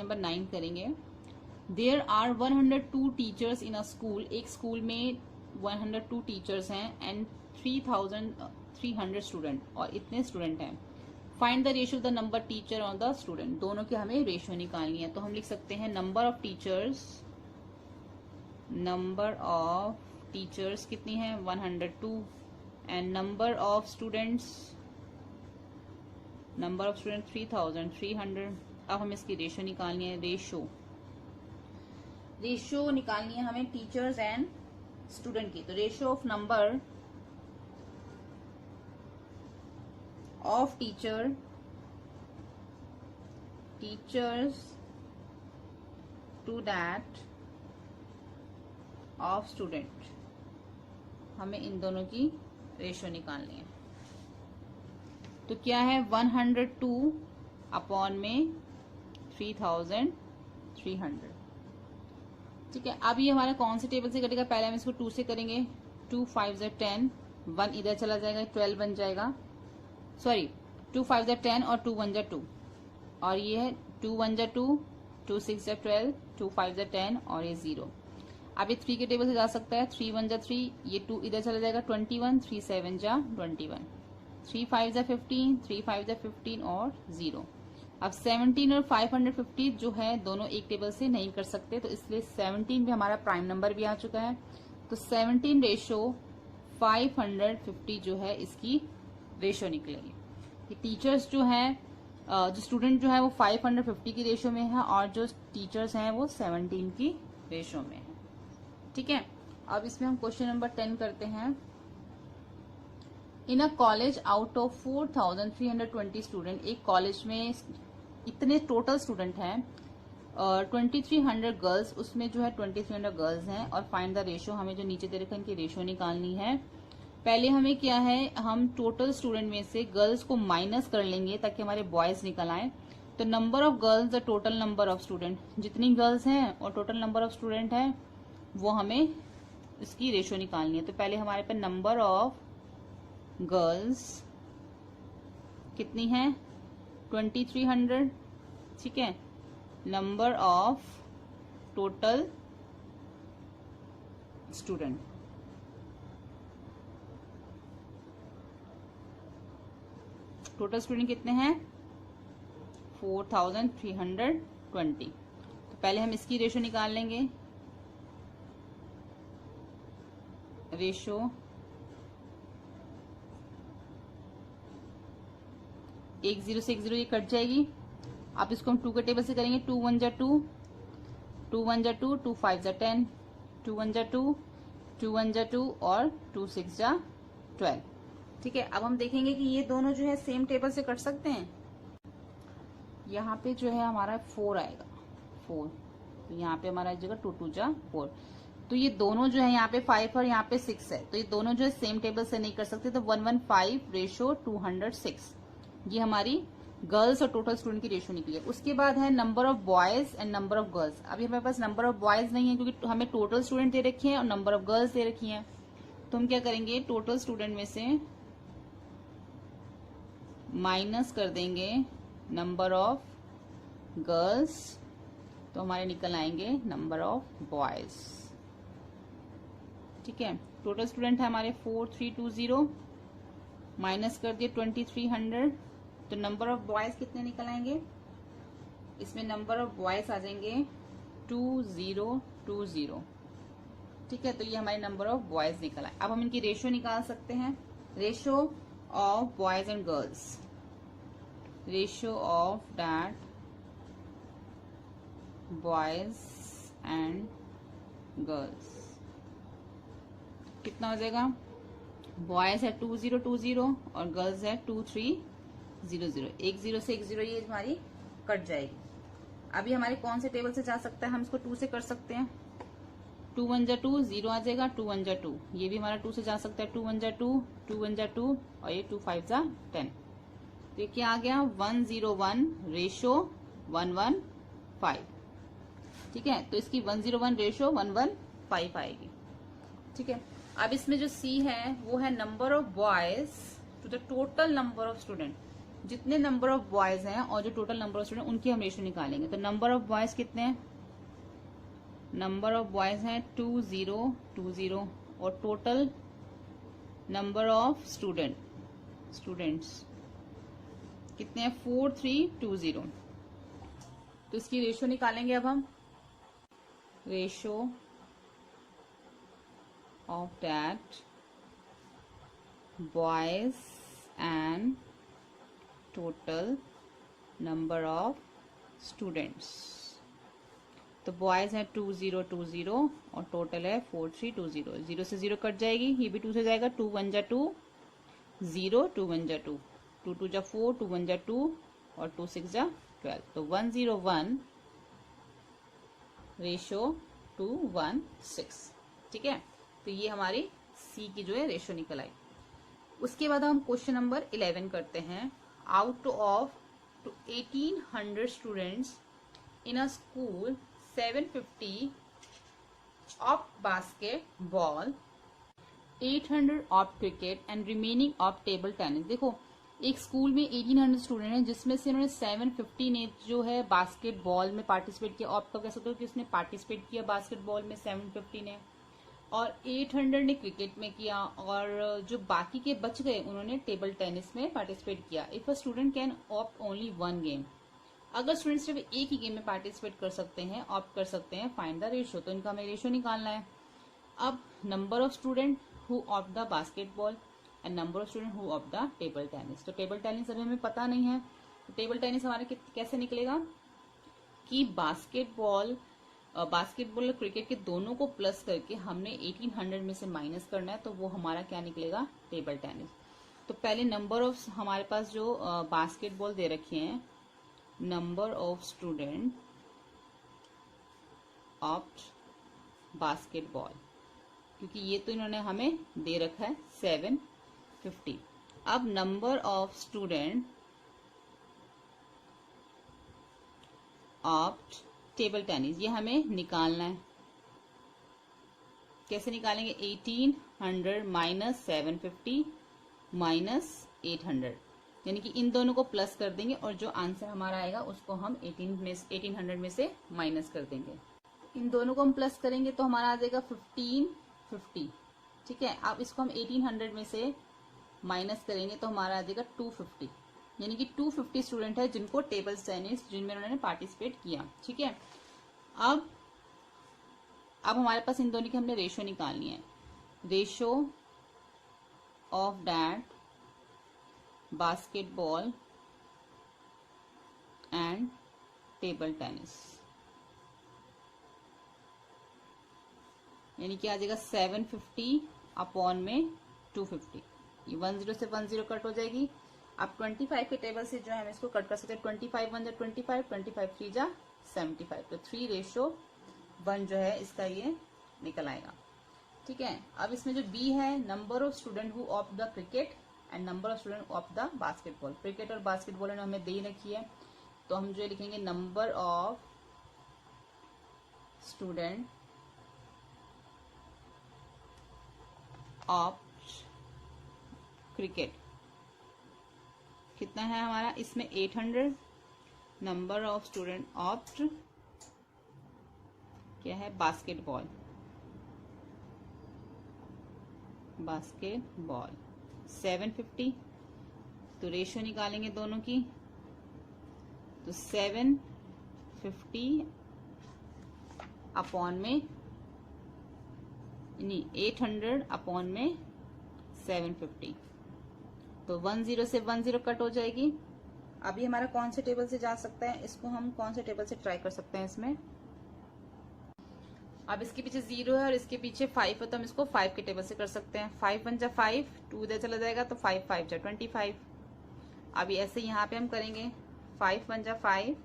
Number 9 करेंगे। There are 102 teachers in a school, एक school में 102 टीचर्स हैं एंड 3300 स्टूडेंट, और इतने स्टूडेंट हैं। Find the ratio of the number teacher और द स्टूडेंट, दोनों की हमें रेशियो निकालनी है। तो हम लिख सकते हैं नंबर ऑफ टीचर्स कितनी है 102 एंड नंबर ऑफ स्टूडेंट्स 3300। अब हमें इसकी रेशियो निकालनी है। रेशियो निकालनी है हमें टीचर्स एंड स्टूडेंट की। तो ratio of number of teachers to that of student, हमें इन दोनों की रेशियो निकालनी है। तो क्या है 102 अपॉन में 3300। ठीक है, अब ये हमारा कौन से टेबल से कटेगा, पहले हम इसको 2 से करेंगे। 2 5 ज़ा 10, 1 इधर चला जाएगा 12 बन जाएगा, सॉरी 2 5 ज़ा 10 और 2 1 ज़ा 2, और ये है 2 1 ज़ा 2, 2 6 ज़ा 12, 2 5 ज़ा 10 और ये 0। अब ये 3 के टेबल से जा सकता है। 3 1 ज़ा 3, ये 2 इधर चला जाएगा 21, 3 7 ज़ा 21, 3 5 ज़ा 15, 3 5 ज़ा 15 और 0। अब 17 और 550 जो है दोनों एक टेबल से नहीं कर सकते, तो इसलिए 17 भी हमारा प्राइम नंबर भी आ चुका है। तो 17 रेशो 550 जो है इसकी रेशो निकलेगी। ये टीचर्स जो है जो स्टूडेंट जो है वो 550 की रेशो में है और जो टीचर्स हैं वो 17 की रेशो में है। ठीक है, अब इसमें हम क्वेश्चन नंबर 10 करते हैं। इन अ कॉलेज आउट ऑफ 4320 स्टूडेंट, एक कॉलेज में इतने टोटल स्टूडेंट हैं 2300 गर्ल्स, उसमें जो है 2300 गर्ल्स हैं, और फाइंड द रेशियो, हमें जो नीचे दे रखा है इनकी रेशियो निकालनी है। पहले हमें क्या है, हम टोटल स्टूडेंट में से गर्ल्स को माइनस कर लेंगे ताकि हमारे बॉयज निकल आए। तो number of girls the total number of student, जितनी गर्ल्स हैं और टोटल नंबर ऑफ स्टूडेंट है वो हमें इसकी रेशियो निकालनी है। तो पहले हमारे पास नंबर ऑफ गर्ल्स कितनी है 2300, ठीक है, number of total student, total student कितने हैं 4320। तो पहले हम इसकी रेशियो निकाल लेंगे। रेशियो एक 0 से 1 0 ये कट जाएगी। अब इसको हम 2 के टेबल से करेंगे। 2 1 ज़ा 2, 2 1 ज़ा 2, 2 5 ज़ा 10, 2 1 ज़ा 2, 2 1 ज़ा 2 और 2 6 ज़ा 12। ठीक है, अब हम देखेंगे कि ये दोनों जो है सेम टेबल से कट सकते हैं। यहाँ पे जो है हमारा 4 आएगा, 4, तो यहाँ पे हमारा जगह 2 2 ज़ा 4। तो ये दोनों जो है यहाँ पे 5 और यहाँ पे 6 है, तो ये दोनों जो है सेम टेबल से नहीं कर सकते। तो 115 रेशो 206, ये हमारी गर्ल्स और टोटल स्टूडेंट की रेशियो निकली है। उसके बाद है number of boys and number of girls. अभी हमारे पास नंबर ऑफ बॉयज नहीं है क्योंकि हमें टोटल स्टूडेंट दे रखे हैं और नंबर ऑफ गर्ल्स दे रखी हैं। तो हम क्या करेंगे, टोटल स्टूडेंट में से माइनस कर देंगे नंबर ऑफ गर्ल्स, तो हमारे निकल आएंगे नंबर ऑफ बॉयज। ठीक है, टोटल स्टूडेंट है हमारे 4320, माइनस कर दिए 2300, तो नंबर ऑफ बॉयज कितने निकल आएंगे, इसमें नंबर ऑफ बॉयज आ जाएंगे 2020। ठीक है, तो ये हमारे नंबर ऑफ बॉयज निकल आए। अब हम इनकी रेशियो निकाल सकते हैं। Ratio of boys and girls, ratio of that boys and girls कितना हो जाएगा, बॉयज है 2020 और गर्ल्स है 2300। 1 0 से 1 0 ये हमारी कट जाएगी। अभी हमारे कौन से टेबल से जा सकता है, हम इसको 2 से कर सकते हैं। 2 1 ज़ा 2, 0 आ जाएगा, 2 1 ज़ा 2, ये भी हमारा 2 से जा सकता है। 2 1 ज़ा 2, 2 1 ज़ा 2 और ये 2 5 ज़ा 10। तो ये क्या आ गया 101 रेशो 115। ठीक है, तो इसकी 101 रेशो 115 आएगी। ठीक है, अब इसमें जो सी है वो है number of boys to the total number of student. जितने नंबर ऑफ बॉयज हैं और जो टोटल नंबर ऑफ स्टूडेंट उनकी हम रेशियो निकालेंगे। तो नंबर ऑफ बॉयज कितने हैं, नंबर ऑफ बॉयज हैं 2020 और टोटल नंबर ऑफ स्टूडेंट्स कितने हैं 4320। तो इसकी रेशियो निकालेंगे अब हम, ratio of that boys and total number of students. तो बॉयज है 2020 और टोटल है 4320। 0 से 0 कट जाएगी, ये भी 2 से जाएगा, 2 1 जा 2, 0 2 1 जा 2, 2 2 जा 4, 2 1 जा 2 और 2 6 जा 12। तो 101 रेशो 216। ठीक है, तो ये हमारी सी की जो है रेशो निकल आई। उसके बाद हम क्वेश्चन नंबर 11 करते हैं। Out of 1800 students in a school 750 of basketball, 800 of cricket and remaining of table tennis। देखो एक स्कूल में 1800 स्टूडेंट हैं जिसमें से उन्होंने 750 ने जो है बास्केटबॉल में पार्टिसिपेट किया। आप कह सकते हो कि उसने पार्टिसिपेट किया बास्केटबॉल में 750 ने, और 800 ने क्रिकेट में किया, और जो बाकी के बच गए उन्होंने टेबल टेनिस में पार्टिसिपेट किया। If a student can opt only one game, अगर स्टूडेंट सिर्फ एक ही गेम में पार्टिसिपेट कर सकते हैं, ऑप्ट कर सकते हैं, फाइंड द रेशियो। तो इनका हमें रेशियो निकालना है। अब number of student who opt the basketball and number of student who opt the table tennis. तो टेबल टेनिस अभी हमें पता नहीं है, तो टेबल टेनिस हमारे कैसे निकलेगा कि बास्केटबॉल और क्रिकेट के दोनों को प्लस करके हमने 1800 में से माइनस करना है, तो वो हमारा क्या निकलेगा, टेबल टेनिस। तो पहले नंबर ऑफ हमारे पास जो बास्केटबॉल दे रखे हैं, number of student opt basketball, क्योंकि ये तो इन्होंने हमें दे रखा है 750। अब number of student opt table tennis, ये हमें निकालना है। कैसे निकालेंगे, 1800 माइनस 750 माइनस 800, यानी कि इन दोनों को प्लस कर देंगे और जो आंसर हमारा आएगा उसको हम 1800 में से माइनस कर देंगे। इन दोनों को हम प्लस करेंगे तो हमारा आ जाएगा 1550। ठीक है, अब इसको हम 1800 में से माइनस करेंगे तो हमारा आ जाएगा 250, यानी कि 250 स्टूडेंट है जिनको टेबल टेनिस जिनमें उन्होंने पार्टिसिपेट किया। ठीक है, अब हमारे पास इन दोनों की हमने रेशियो निकालनी है। Ratio of that basketball and table tennis, यानी कि आ जाएगा 750 अपॉन में 250। ये 10 से 10 कट हो जाएगी। अब 25 के टेबल से जो है हम इसको कट कर सकते हैं। 25 1 जा 25, 25 3 जा 75, तो 3:1 जो है इसका ये निकल आएगा। ठीक है, अब इसमें जो बी है, number of student who opt the cricket and number of student of the basketball. Cricket और बास्केटबॉल ने हमें दे रखी है, तो हम जो लिखेंगे number of student opt cricket कितना है हमारा, इसमें 800। नंबर ऑफ स्टूडेंट ऑप्ट क्या है, बास्केटबॉल 750। तो रेशियो निकालेंगे दोनों की, तो 750 अपॉन में 800 अपॉन में 750, तो 10 से 10 कट हो जाएगी। अभी हमारा कौन से टेबल से जा सकता है, इसको हम कौन से टेबल से ट्राई कर सकते हैं इसमें। अब इसके पीछे 0 है और इसके पीछे 5 है, तो हम इसको 5 के टेबल से कर सकते हैं। 5 1 जा 5, 2 इधर चला जाएगा तो 5 5 जा 25। अभी ऐसे यहाँ पे हम करेंगे 5 1 जा 5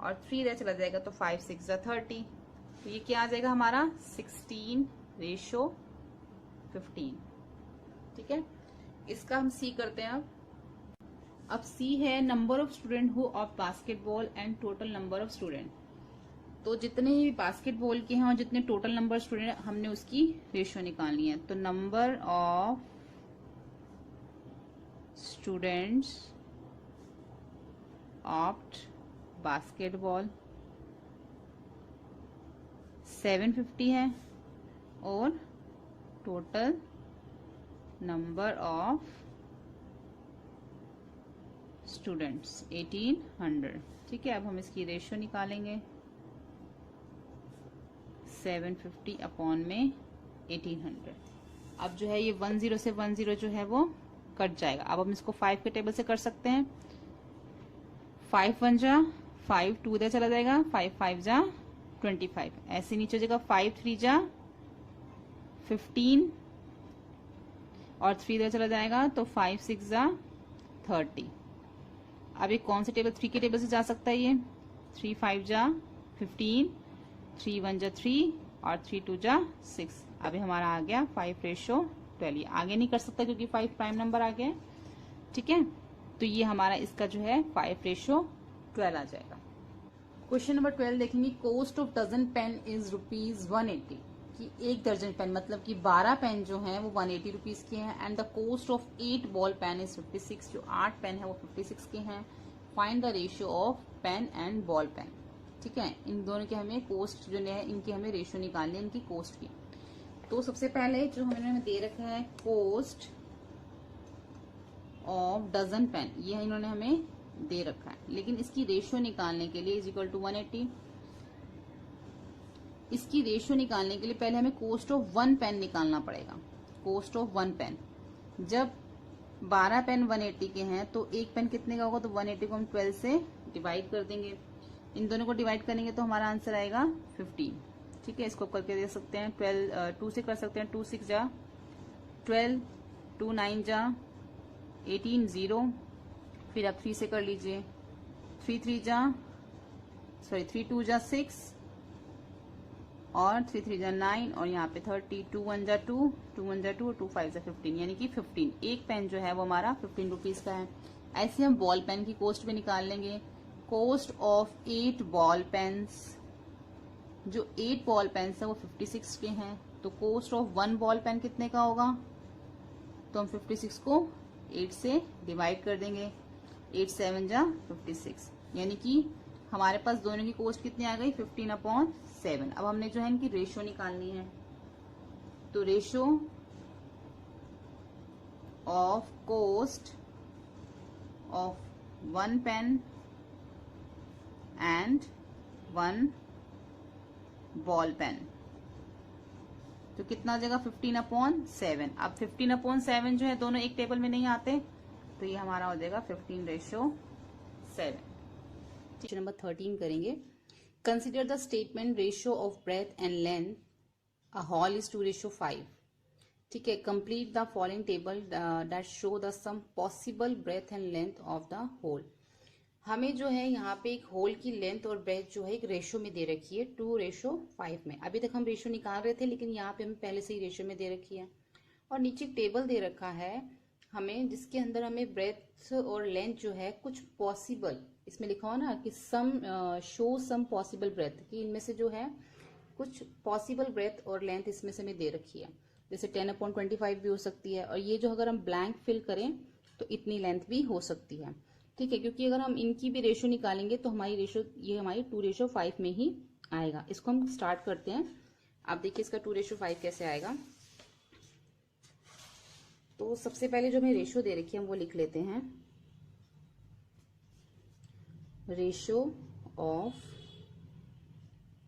और 3 इधर चला जाएगा तो 5 6 जा 30। तो ये क्या आ जाएगा हमारा 16:15। ठीक है, इसका हम सी करते हैं। अब सी है number of student who of basketball and total number of student. तो जितने भी बास्केटबॉल के हैं और जितने टोटल नंबर स्टूडेंट हमने उसकी रेशियो निकालनी है। तो number of students opt basketball 750 है और टोटल नंबर ऑफ स्टूडेंट्स 1800। ठीक है, अब हम इसकी रेशियो निकालेंगे 750 अपॉन में 1800। अब जो है ये 10 से 10 जो है वो कट जाएगा। अब हम इसको 5 के टेबल से कर सकते हैं। 5 1 जा 5, 2 इधर चला जाएगा, 5 5 जा 25, ऐसे नीचे हो जाएगा। 5 3 जा 15 और 3 इधर चला जाएगा, तो 5 6 जा 30। अब ये कौन से टेबल? 3 के टेबल से जा सकता है ये। 3 5 जा 15, 3 1 जा 3 और 3 2 जा 6। अभी हमारा आ गया 5:12। आगे नहीं कर सकता क्योंकि 5 प्राइम नंबर आ गया है। ठीक है, तो ये हमारा इसका जो है 5:12 आ जाएगा। क्वेश्चन नंबर 12 देखेंगे। Cost of dozen pen is ₹180, कि 1 दर्जन पेन मतलब कि 12 पेन जो है वो 180 रुपीज के हैं। And the cost of 8 ball pen is 56, जो 8 पेन है वो 56 के हैं। Find the ratio of pen and ball pen. ठीक है, इन दोनों के हमें कॉस्ट जो है इनकी हमें रेशियो निकालनी है, इनकी कॉस्ट की। तो सबसे पहले जो हमें दे रखा है कॉस्ट ऑफ डजन पेन, ये इन्होंने हमें दे रखा है, लेकिन इसकी रेशियो निकालने के लिए इज इक्वल टू 180। इसकी रेशियो निकालने के लिए पहले हमें कॉस्ट ऑफ 1 पेन निकालना पड़ेगा। कॉस्ट ऑफ 1 पेन, जब 12 पेन 180 के हैं तो एक पेन कितने का होगा? तो 180 को हम 12 से डिवाइड कर देंगे। इन दोनों को डिवाइड करेंगे तो हमारा आंसर आएगा 15। ठीक है, इसको करके दे सकते हैं 2 से कर सकते हैं। 2 6 जा 12, 2 9 जा 18 0। फिर आप 3 से कर लीजिए। 3 2 जा 6 और 3 3 जा 9 और यहाँ पे 30। 2 1 जा 2, 2 1 जा 2 और 2 5 जा 15, यानी कि 15। एक पेन जो है वो हमारा 15 रुपीज का है। ऐसे हम बॉल पेन की कॉस्ट भी निकाल लेंगे। कॉस्ट ऑफ 8 बॉल पेन्स, जो 8 बॉल पेन्स है वो 56 के हैं। तो कॉस्ट ऑफ 1 बॉल पेन कितने का होगा? तो हम 56 को 8 से डिवाइड कर देंगे। 8 7 जा 56, यानी कि हमारे पास दोनों की कॉस्ट कितनी आ गई? 15/7। अब हमने जो है इनकी रेशियो निकालनी है। तो ratio of cost of 1 pen and 1 ball pen, तो कितना आ जाएगा? 15/7। अब 15/7 जो है दोनों एक टेबल में नहीं आते, तो ये हमारा हो जाएगा 15/7। क्वेश्चन नंबर 13 करेंगे। Consider the statement ratio of breadth and length a hall is 2:5। ठीक है, complete the following table that show the some possible breadth and length of the hall. हमें जो है यहाँ पे एक होल की लेंथ और ब्रेथ जो है एक रेशियो में दे रखी है 2:5 में। अभी तक हम रेशियो निकाल रहे थे, लेकिन यहाँ पे हमें पहले से ही रेशियो में दे रखी है। और नीचे टेबल दे रखा है हमें, जिसके अंदर हमें ब्रेथ और लेंथ जो है कुछ पॉसिबल, इसमें लिखा हो ना कि सम शो सम पॉसिबल ब्रेथ, कि इनमें से जो है कुछ पॉसिबल ब्रेथ और लेंथ इसमें से हमें दे रखी है। जैसे 10/25 भी हो सकती है, और ये जो अगर हम ब्लैंक फिल करें तो इतनी लेंथ भी हो सकती है। ठीक है, क्योंकि अगर हम इनकी भी रेशियो निकालेंगे तो हमारी रेशियो ये हमारी 2:5 में ही आएगा। इसको हम स्टार्ट करते हैं। आप देखिए इसका 2:5 कैसे आएगा। तो सबसे पहले जो हमें रेशियो दे रखी है हम वो लिख लेते हैं। Ratio of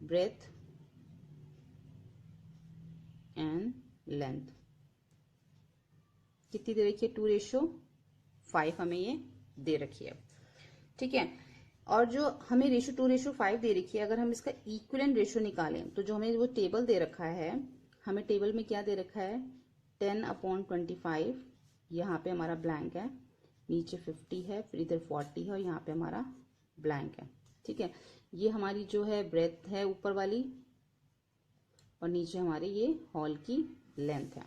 breadth and length कितनी दे रखी है? 2:5 हमें ये दे रखी है। ठीक है, और जो हमें रेशियो 2:5 दे रखी है, अगर हम इसका इक्विवेलेंट रेशियो निकालें तो जो हमें वो टेबल दे रखा है, हमें टेबल में क्या दे रखा है? 10/25। यहाँ पे हमारा ब्लैंक है, नीचे 50 है, फिर इधर 40 है और यहाँ पे हमारा ब्लैंक है। ठीक है, ये हमारी जो है ब्रेथ है ऊपर वाली, और नीचे हमारे ये हॉल की लेंथ है।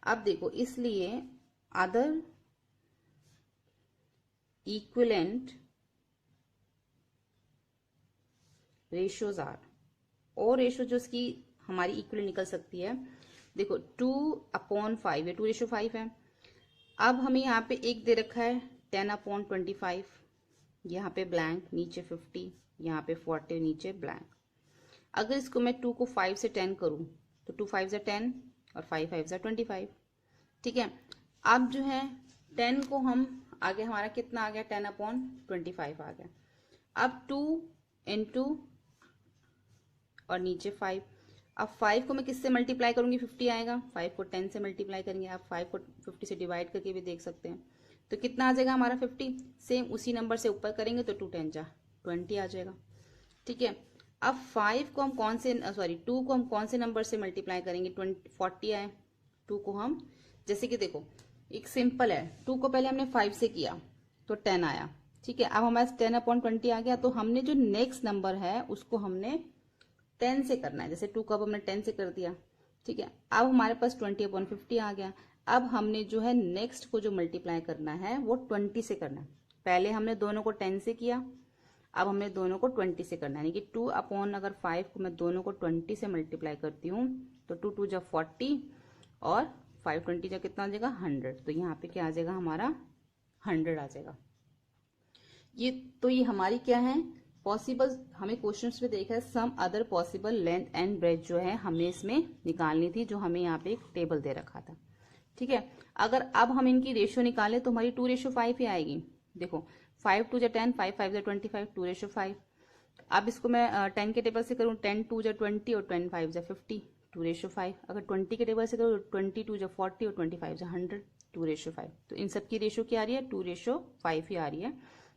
अब देखो, इसलिए अदर इक्विवेलेंट रेशियोज आर, और रेशियो जो इसकी हमारी इक्विवेलेंट निकल सकती है, देखो 2/5 है, 2:5 है। अब हमें यहाँ पे एक दे रखा है 10/25, यहाँ पे ब्लैंक, नीचे 50, यहाँ पे 40, नीचे ब्लैंक। अगर इसको मैं 2 को 5 से 10 करूँ तो 2 5 10 और 5 5 25। ठीक है, अब जो है 10 को हम आगे हमारा कितना आ गया, 10/25 आ गया। अब 2 इंटू और नीचे 5। अब 5 को मैं किससे मल्टीप्लाई करूंगी, 50 आएगा। 5 को 10 से मल्टीप्लाई करेंगे, आप 5 को 50 से डिवाइड करके भी देख सकते हैं। तो कितना आ जाएगा हमारा 50। सेम उसी नंबर से ऊपर करेंगे तो 2 10 जा 20 आ जाएगा। ठीक है, अब 5 को हम कौन से 2 को हम कौन से नंबर से मल्टीप्लाई करेंगे, 40 आए। 2 को हम जैसे कि देखो एक सिंपल है, 2 को पहले हमने 5 से किया तो 10 आया। ठीक है, अब हमारे 10/20 आ गया। तो हमने जो नेक्स्ट नंबर है उसको हमने 10 से करना है। जैसे 2 को अब हमने 10 से कर दिया। ठीक है, अब हमारे पास 20/50 आ गया। अब हमने जो है नेक्स्ट को जो मल्टीप्लाई करना है वो 20 से करना है। पहले हमने दोनों को 10 से किया, अब हमने दोनों को 20 से करना है। यानी कि 2/5 को मैं दोनों को 20 से मल्टीप्लाई करती हूँ तो 2 2 जा 40 और 5 20 जा कितना आ जाएगा, 100। तो यहाँ पे क्या आ जाएगा हमारा 100 आ जाएगा। ये हमारी क्या है, पॉसिबल। हमें क्वेश्चंस में देखा है some other possible length and breadth जो है हमने इसमें निकालनी थी, जो हमें यहाँ पे एक टेबल दे रखा था। ठीक है, अगर अब हम इनकी रेशियो निकालें तो हमारी 2:5 ही आएगी। देखो 5 2 जा 10, 5 5 जा 25, 2:5। अब इसको मैं 10 के टेबल से करूँ, 10 2 जा 20 और 10 5 जा 50, 2:5। अगर 20 के टेबल से करूँ 20 2 जा 40 और 25 जा 100, 2:5। तो इन सब की रेशियो क्या आ रही है, 2:5 ही आ रही है।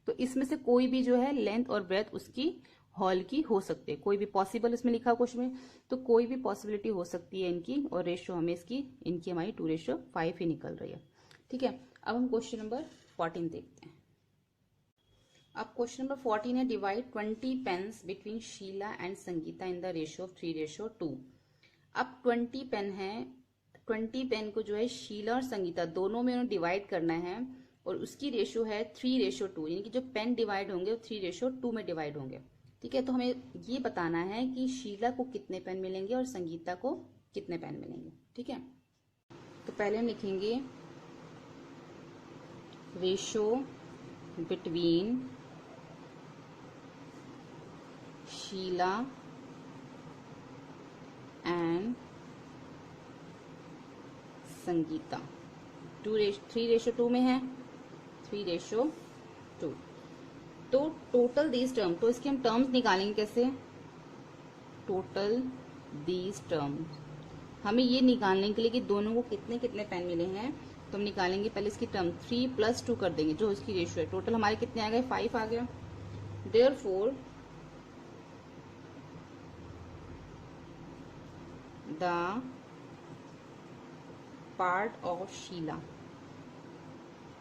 तो इसमें से कोई भी जो है लेंथ और ब्रेथ उसकी हॉल की हो सकती है। कोई भी पॉसिबल इसमें लिखा क्वेश्चन में, तो कोई भी पॉसिबिलिटी हो सकती है इनकी, और रेशियो हमें इनकी हमारी 2:5 ही निकल रही है। ठीक है, अब हम क्वेश्चन नंबर 14 देखते हैं। अब क्वेश्चन नंबर 14 है, divide 20 pens between Sheela and Sangeeta in the ratio of 3:2। अब 20 पेन है, 20 पेन को जो है शीला और संगीता दोनों में उन्हें डिवाइड करना है, और उसकी रेशियो है 3:2। यानी कि जो पेन डिवाइड होंगे वो 3:2 में डिवाइड होंगे। ठीक है, तो हमें ये बताना है कि शीला को कितने पेन मिलेंगे और संगीता को कितने पेन मिलेंगे। ठीक है, तो पहले हम लिखेंगे ratio between Sheela and Sangeeta. 3:2 में है, 3:2। तो टोटल दीज टर्म, तो इसके हम टर्म्स निकालेंगे कैसे, टोटल दीज टर्म्स। हमें ये निकालने के लिए कि दोनों को कितने कितने पेन मिले हैं, तो हम निकालेंगे पहले इसकी टर्म 3 + 2 कर देंगे, जो इसकी रेशियो है। टोटल हमारे कितने आ गए, 5 आ गया। Therefore the part of Sheela,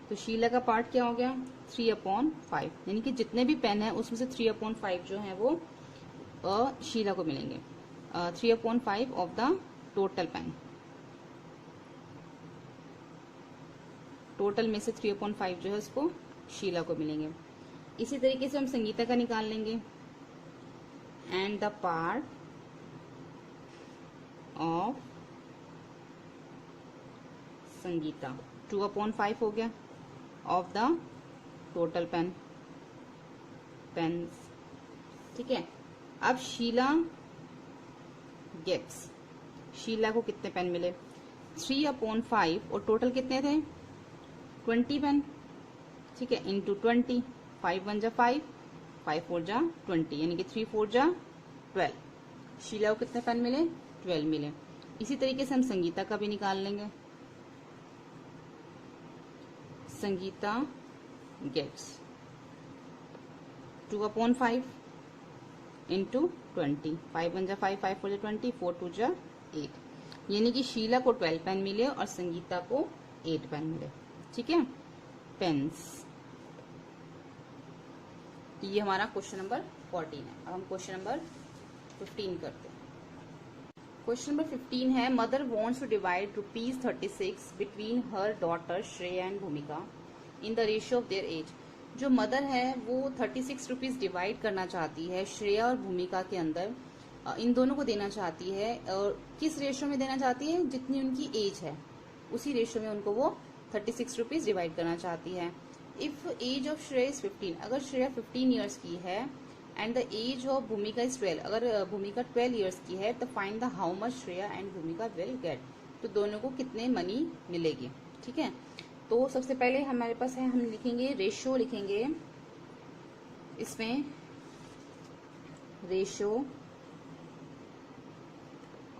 तो शीला का पार्ट क्या हो गया, 3/5। यानी कि जितने भी पेन है उसमें से 3/5 जो है वो शीला को मिलेंगे। 3/5 of the total pen, total में से 3/5 जो है उसको शीला को मिलेंगे। इसी तरीके से हम संगीता का निकाल लेंगे, and the part of Sangeeta 2/5 हो गया ऑफ द टोटल पेन्स। ठीक है, अब शीला गेट्स, शीला को कितने पेन मिले, 3/5 और टोटल कितने थे 20 पेन। ठीक है, इंटू 20, 5 1 जा 5, 5 4 जा 20, यानी कि 3 4 जा 12। शीला को कितने पेन मिले, 12 मिले। इसी तरीके से हम संगीता का भी निकाल लेंगे। संगीता गेट्स 2/5 इंटू 20, 5 1 जा 5, 5 4 जा 20, 4 2 जा 8। यानी कि शीला को 12 पेन मिले और संगीता को 8 पेन मिले। ठीक है, पेन्स। ये हमारा क्वेश्चन नंबर 14 है। अब हम क्वेश्चन नंबर 15 करते हैं। क्वेश्चन नंबर 15 है, mother wants to divide ₹36 between her daughter Shreya and Bhumika in the ratio of their age. जो मदर है वो 36 रुपीज डिवाइड करना चाहती है श्रेया और भूमिका के अंदर, इन दोनों को देना चाहती है। और किस रेशियो में देना चाहती है, जितनी उनकी एज है उसी रेशियो में उनको वो 36 रुपीज डिवाइड करना चाहती है। If age of Shreya is 15, अगर श्रेया 15 ईयर्स की है and the age of Bhumika is 12, अगर भूमिका 12 ईयर्स की है, तो find the how much Shreya and Bhumika will get, तो दोनों को कितने मनी मिलेगी। ठीक है, तो सबसे पहले हमारे पास है, हम लिखेंगे रेशो, लिखेंगे इसमें रेशो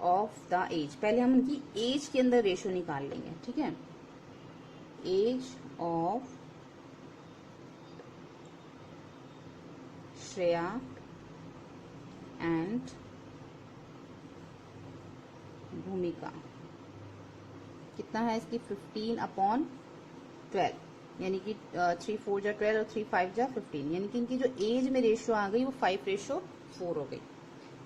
ऑफ द एज, पहले हम उनकी एज के अंदर रेशो निकाल लेंगे। ठीक है, एज ऑफ श्रेया एंड भूमिका कितना है इसकी 15/12, यानी कि 3 4 जा 12 और 3 5 जा 15, यानी कि इनकी जो एज में रेशियो आ गई वो 5:4 हो गई।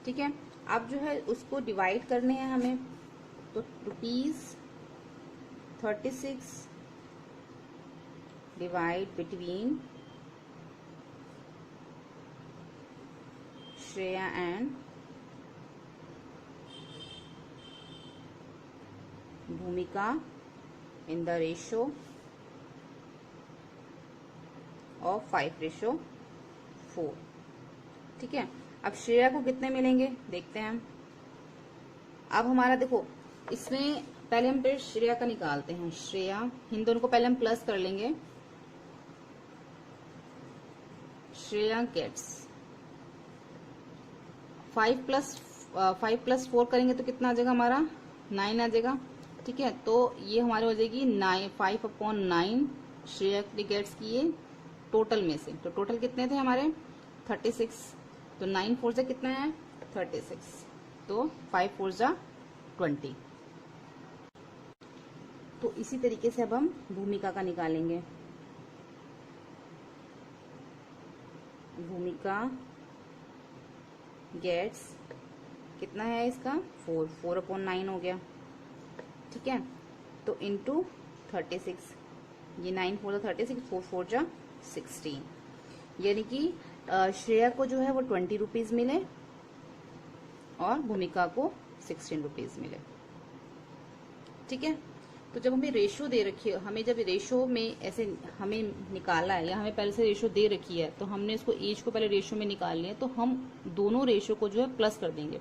ठीक है, अब जो है उसको डिवाइड करने हैं हमें, तो ₹36 divide between Shreya and Bhumika in the ratio of 5:4। ठीक है, अब श्रेया को कितने मिलेंगे देखते हैं हम। अब हमारा देखो, इसमें पहले हम फिर श्रेया का निकालते हैं। श्रेया, इन दोनों को पहले हम प्लस कर लेंगे। श्रेया गेट्स 5 + 4 करेंगे तो कितना आ जाएगा हमारा 9 आ जाएगा। ठीक है, तो ये हमारे हो जाएगी 5/9 श्रेया गेट्स की ये टोटल में से, तो टोटल कितने थे हमारे 36, तो 9 4 जा कितना है 36, तो 5 4 जा 20। तो इसी तरीके से अब हम भूमिका का निकालेंगे। भूमिका गेट्स कितना है इसका 4/9 हो गया। ठीक है, तो इंटू 36, ये 9 4 जा 36, 4 4 जा 16, यानी कि श्रेया को जो है वो 20 रुपीज मिले और भूमिका को 16 रुपीज मिले। ठीक है, तो जब हमें रेशो दे रखी है, हमें जब रेशो में ऐसे हमें निकाला है या हमें पहले से रेशो दे रखी है, तो हमने इसको एज को पहले रेशो में निकाल लिया, तो हम दोनों रेशो को जो है प्लस कर देंगे।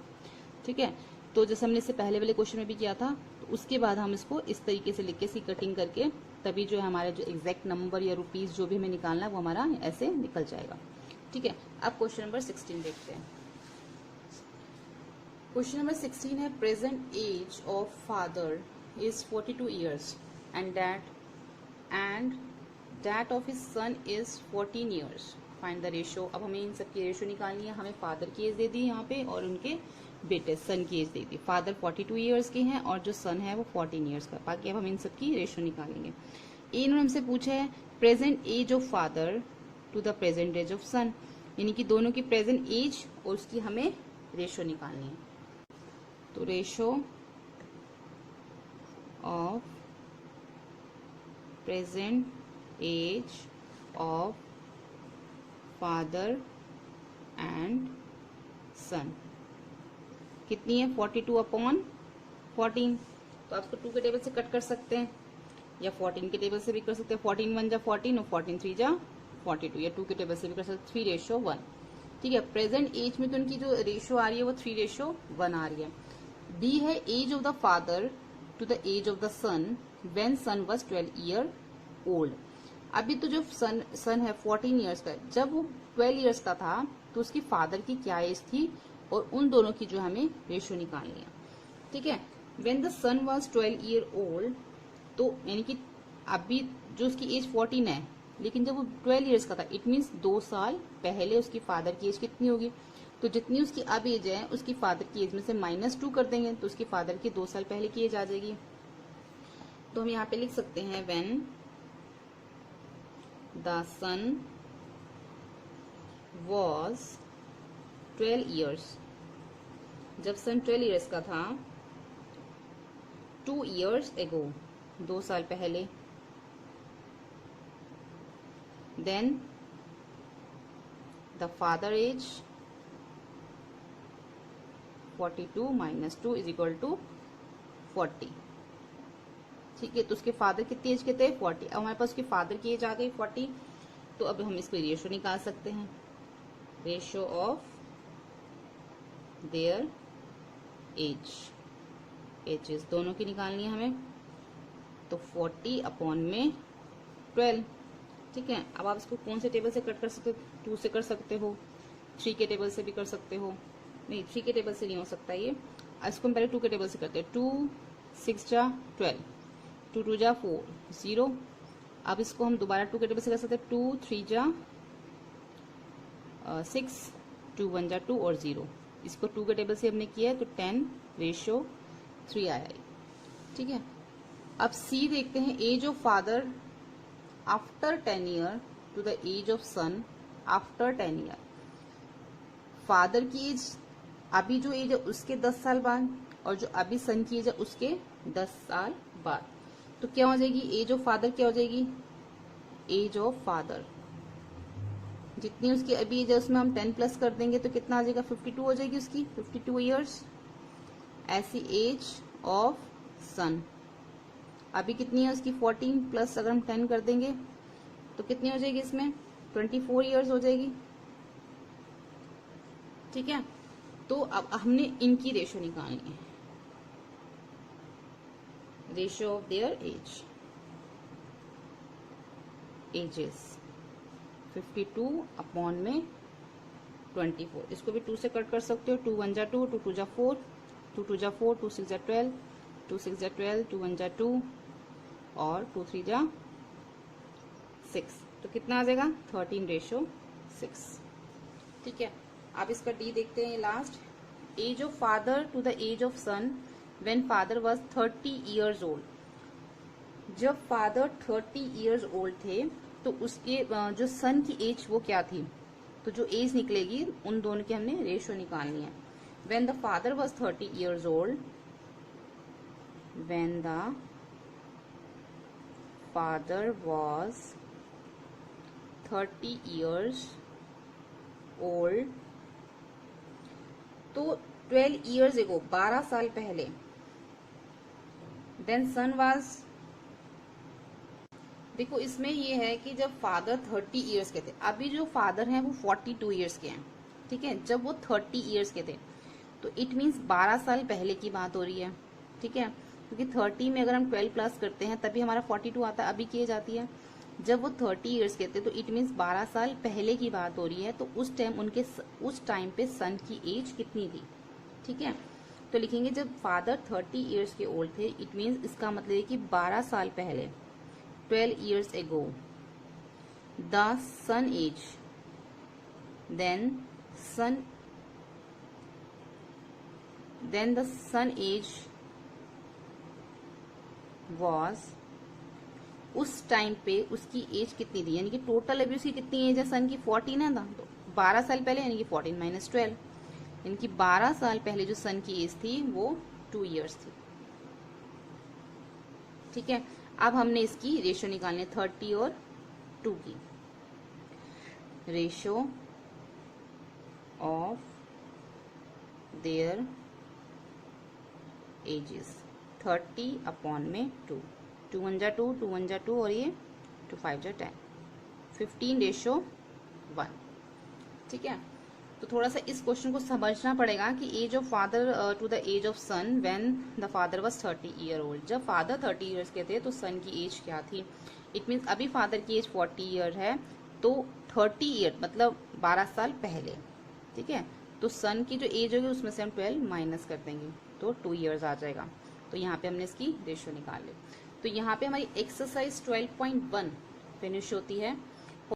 ठीक है, तो जैसे हमने इससे पहले वाले क्वेश्चन में भी किया था, तो उसके बाद हम इसको इस तरीके से लिख के इसकी कटिंग करके, तभी जो है हमारे जो एग्जैक्ट नंबर या रुपीज जो भी हमें निकालना है वो हमारा ऐसे निकल जाएगा। ठीक है, अब क्वेश्चन नंबर 16 देखते हैं। क्वेश्चन नंबर 16 है, present age of father is 42 years and that of his son is 14 years. Find the ratio. अब हमें इन सब की रेशियो निकालनी है। हमें फादर की एज दे दी यहाँ पे और उनके बेटे सन की एज दे दी। फादर 42 ईयर्स के हैं और जो सन है वो 14 ईयर्स का। बाकी अब हम इन सब की रेशियो निकालेंगे। इन्होंने हमसे पूछा है present age of father to the present age of son, यानी कि दोनों की प्रेजेंट एज और उसकी हमें रेशियो निकालनी है। तो ratio of present age of father and son कितनी है 42/14। तो आप इसको 2 के टेबल से कट कर सकते हैं या 14 के टेबल से भी कर सकते हैं। 14 1 जा 14 और 14 3 जा 42, या 2 के टेबल से भी कर सकते हैं 3:1। ठीक है, प्रेजेंट एज में तो उनकी जो रेशियो आ रही है वो 3:1 आ रही है। बी है age of the father to the age of the son when son was 12 year old। अभी तो जो सन है 14 years का, जब वो 12 years का था तो उसकी फादर की क्या एज थी और उन दोनों की जो हमें रेशियो निकालनी है। ठीक है, when the son was 12 year old, तो यानी कि अभी जो उसकी एज 14 है, लेकिन जब वो 12 years का था, इट मीन्स 2 साल पहले उसकी फादर की एज कितनी होगी, तो जितनी उसकी अब एज है उसकी फादर की एज में से -2 कर देंगे तो उसकी फादर की 2 साल पहले की एज आ जाएगी। तो हम यहाँ पे लिख सकते हैं when the son was 12 years, जब सन 12 ईयर्स का था, 2 years ago 2 साल पहले, देन द फादर एज 42 - 2 = 40। ठीक है, तो उसके फादर कितनी एज के थे 40। अब हमारे पास उसके फादर की एज आ गई 40, तो अब हम इसको रेशियो निकाल सकते हैं, रेशियो ऑफ देयर एजेस दोनों की निकालनी है हमें, तो 40 अपॉन में 12। ठीक है, अब आप इसको कौन से टेबल से कट कर सकते हो, 2 से कर सकते हो, 3 के टेबल से भी कर सकते हो, नहीं 3 के टेबल से नहीं हो सकता ये, इसको हम पहले 2 के टेबल से करते हैं। 2 6 जा 12, 2 2 जा 4 0। अब इसको हम दोबारा 2 के टेबल से कर सकते हैं, 2 3 जा 6, 2 1 जा 2 और 0। इसको 2 के टेबल से हमने किया है तो 10:3 आया। ठीक है, अब सी देखते हैं, age of father after 10 year to the age of son after 10 year. Father की एज अभी जो एज है उसके 10 साल बाद, और जो अभी सन की एज है उसके 10 साल बाद, तो क्या हो जाएगी एज ऑफ फादर, क्या हो जाएगी एज ऑफ फादर, जितनी उसकी अभी एज है उसमें हम 10 प्लस कर देंगे तो कितना आ जाएगा 52 हो जाएगी उसकी, 52 ईयर्स। ऐसी एज ऑफ सन अभी कितनी है उसकी 14 प्लस अगर हम 10 कर देंगे तो कितनी हो जाएगी इसमें 24 ईयर्स हो जाएगी। ठीक है, तो अब हमने इनकी रेशो निकालनी है, ratio of their edges 52 upon में 24। इसको भी 2 से कट कर सकते हो, 2 1 जा 2, 2 2 जा 4, 2 2 जा 4, 2 6 जा 12, 2 6 जा 12, 2 1 जा 2 और 2 3 जा 6, तो कितना आ जाएगा 13:6। ठीक है, अब इसका डी देखते हैं last, age of father to the age of son when father was 30 years old. जब फादर 30 इयर्स ओल्ड थे तो उसके जो सन की एज वो क्या थी, तो जो एज निकलेगी उन दोनों की हमने रेशियो निकालनी है। When the father was 30 years old, when the father was 30 years old, तो 12 इयर्स एगो 12 साल पहले, देन सन वाज, देखो इसमें ये है कि जब फादर 30 इयर्स के थे, अभी जो फादर हैं वो 42 इयर्स के हैं। ठीक है, जब वो 30 इयर्स के थे तो इट मीन्स 12 साल पहले की बात हो रही है। ठीक है, क्योंकि 30 में अगर हम 12 प्लस करते हैं तभी हमारा 42 आता है, अभी की जाती है। जब वो 30 इयर्स के थे तो इट मीन्स 12 साल पहले की बात हो रही है, तो उस टाइम पे सन की एज कितनी थी। ठीक है, तो लिखेंगे जब फादर 30 इयर्स के ओल्ड थे, इट मीन्स इसका मतलब है कि 12 साल पहले 12 years ago the sun age, then the sun age was, उस टाइम पे उसकी एज कितनी थी, यानी कि टोटल अभी उसकी कितनी एज है सन की 14 है ना, तो 12 साल पहले यानी कि 14 माइनस 12, यानी कि 12 साल पहले जो सन की एज थी वो 2 इयर्स थी। ठीक है, अब हमने इसकी रेशो निकालनी है 30 और 2 की, ratio of their edges 30 upon में 2, 2 1 जा 2, 2 1 जा 2 और ये 2 5 जा 10, 15:1। ठीक है, तो थोड़ा सा इस क्वेश्चन को समझना पड़ेगा कि age of father to the age of son when the father was 30 year old. जब फादर 30 इयर्स के थे तो सन की एज क्या थी, इट मीन्स अभी फादर की एज 40 ईयर है, तो 30 ईयर मतलब 12 साल पहले। ठीक है, तो सन की जो एज होगी उसमें से हम 12 माइनस कर देंगे तो 2 ईयर्स आ जाएगा। तो यहाँ पे हमने इसकी रेशियो निकाल ली। तो यहाँ पे हमारी एक्सरसाइज 12.1 फिनिश होती है।